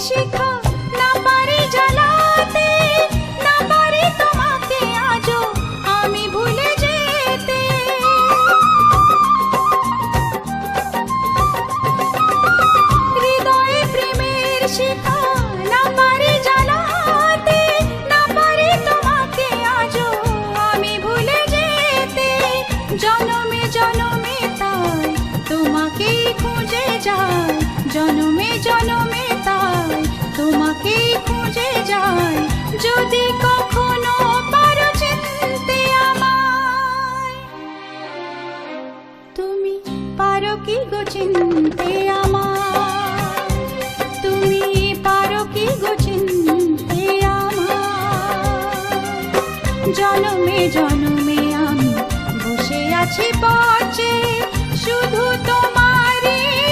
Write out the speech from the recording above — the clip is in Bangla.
শিখা না পারি জ্বালাতে, না পারি তোমাকে আজও আমি ভুলে যেতে। হৃদয়ে প্রেমের শিখা না পারি জ্বালাতে, না পারি তোমাকে আজও আমি ভুলে যেতে। জনমে জনমে তাই তোমাকেই খুঁজে যাই, জনমে জনমে তাই তোমাকেই খুঁজে যাই। যদি কখনো পারো চিনতে আমায়, তুমি পারো কি গো চিনতে আমায়, তুমি পারো কি গো চিনতে আমায়। জনমে জনমে আমি বসে আছি